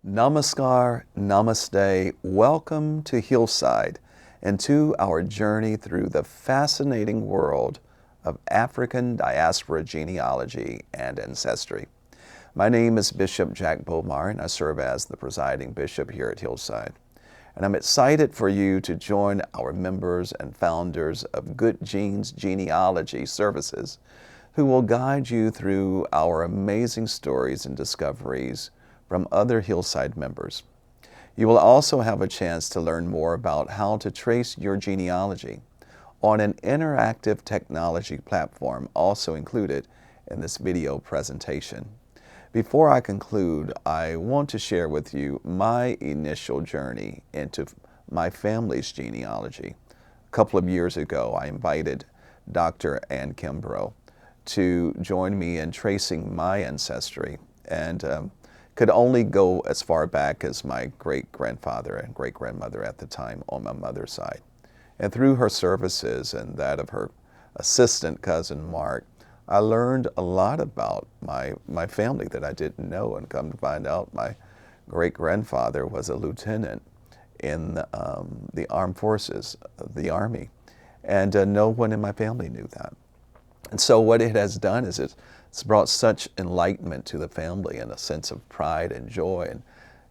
Namaskar, Namaste, welcome to Hillside and to our journey through the fascinating world of African diaspora genealogy and ancestry. My name is Bishop Jack Bomar and I serve as the presiding bishop here at Hillside. And I'm excited for you to join our members and founders of Good Genes Genealogy Services who will guide you through our amazing stories and discoveries from other Hillside members. You will also have a chance to learn more about how to trace your genealogy on an interactive technology platform also included in this video presentation. Before I conclude, I want to share with you my initial journey into my family's genealogy. A couple of years ago, I invited Dr. Ann Kimbrough to join me in tracing my ancestry and could only go as far back as my great-grandfather and great-grandmother at the time on my mother's side. And through her services and that of her assistant cousin Mark, I learned a lot about my family that I didn't know, and come to find out my great-grandfather was a lieutenant in the armed forces, the Army, and no one in my family knew that. And so what it has done is it's brought such enlightenment to the family and a sense of pride and joy and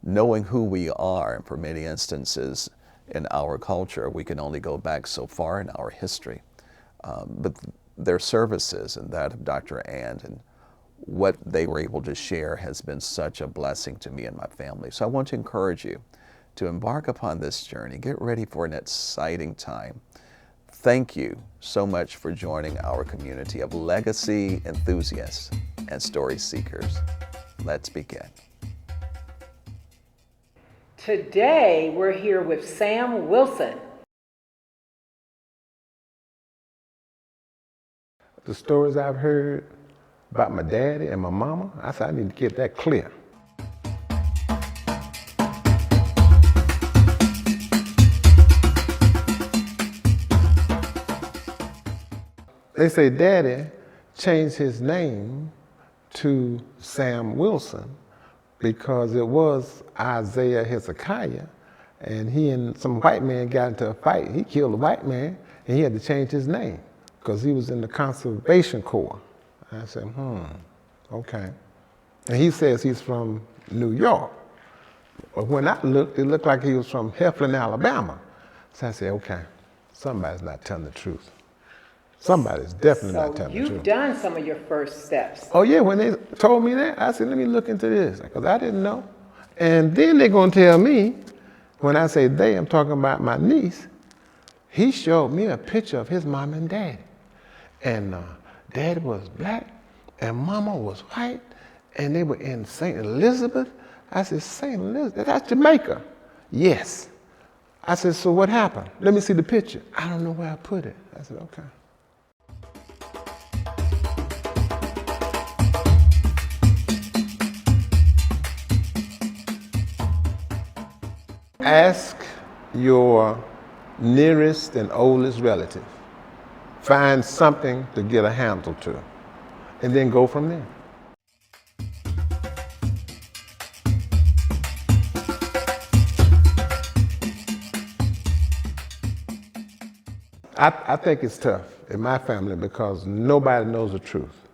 knowing who we are. And for many instances in our culture, we can only go back so far in our history. But their services and that of Dr. Ann and what they were able to share has been such a blessing to me and my family. So I want to encourage you to embark upon this journey. Get ready for an exciting time. Thank you so much for joining our community of legacy enthusiasts and story seekers. Let's begin. Today, we're here with Sam Wilson. The stories I've heard about my daddy and my mama, I said I need to get that clear. They say Daddy changed his name to Sam Wilson because it was Isaiah Hezekiah, and he and some white man got into a fight. He killed a white man, and he had to change his name because he was in the Conservation Corps. I said, okay. And he says he's from New York. But when I looked, it looked like he was from Heflin, Alabama. So I said, okay, somebody's not telling the truth. Somebody's definitely not telling the truth. So you've done some of your first steps. Oh yeah, when they told me that, I said, let me look into this, because I didn't know. And then they're gonna tell me, when I say they, I'm talking about my niece, he showed me a picture of his mom and daddy. And daddy was black, and mama was white, and they were in St. Elizabeth. I said, St. Elizabeth, that's Jamaica. Yes. I said, so what happened? Let me see the picture. I don't know where I put it. I said, okay. Ask your nearest and oldest relative. Find something to get a handle to, and then go from there. I think it's tough in my family because nobody knows the truth.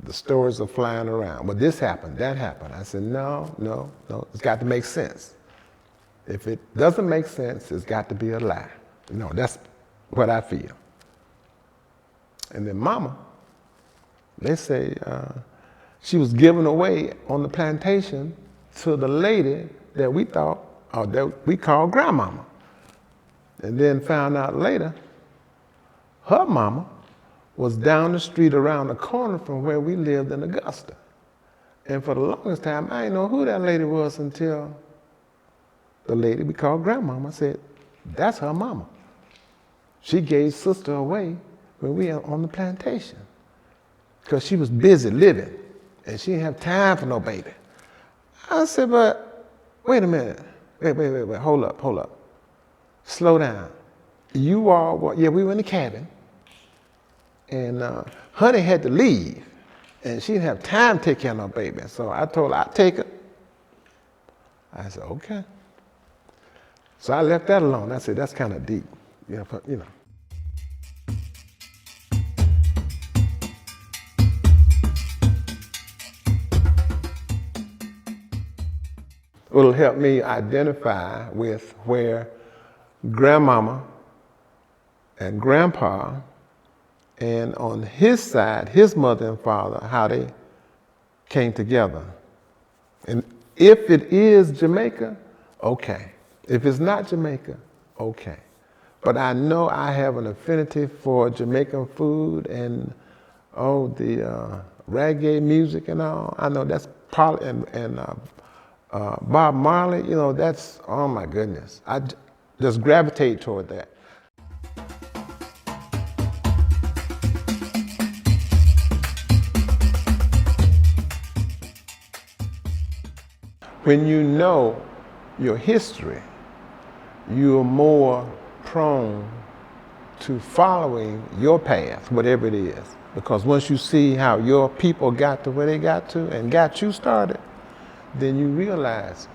The stories are flying around. Well, this happened, that happened. I said, no, it's got to make sense. If it doesn't make sense, it's got to be a lie. That's what I feel. And then mama, they say she was given away on the plantation to the lady that we thought, or that we called grandmama. And then found out later, her mama was down the street around the corner from where we lived in Augusta. And for the longest time, I didn't know who that lady was until the lady we called grandmama said, that's her mama. She gave sister away when we were on the plantation because she was busy living and she didn't have time for no baby. I said, but wait a minute. Wait, hold up. Slow down. You all, yeah, we were in the cabin and Honey had to leave and she didn't have time to take care of no baby. So I told her, I'd take her. I said, okay. So I left that alone. I said, that's kind of deep. You know. It'll help me identify with where grandmama and grandpa, and on his side, his mother and father, how they came together. And if it is Jamaica, okay. If it's not Jamaica, okay. But I know I have an affinity for Jamaican food and the reggae music and all. I know that's probably, and Bob Marley, that's, oh my goodness. I just gravitate toward that. When you know your history, you're more prone to following your path, whatever it is. Because once you see how your people got to where they got to and got you started, then you realize,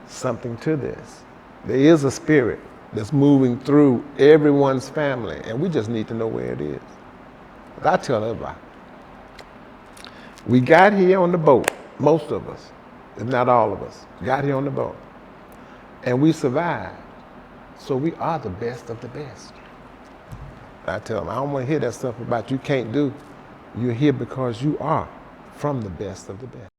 something to this. There is a spirit that's moving through everyone's family, and we just need to know where it is. I tell everybody, we got here on the boat, most of us, if not all of us, got here on the boat, and we survived. So we are the best of the best. I tell them, I don't want to hear that stuff about you can't do. You're here because you are from the best of the best.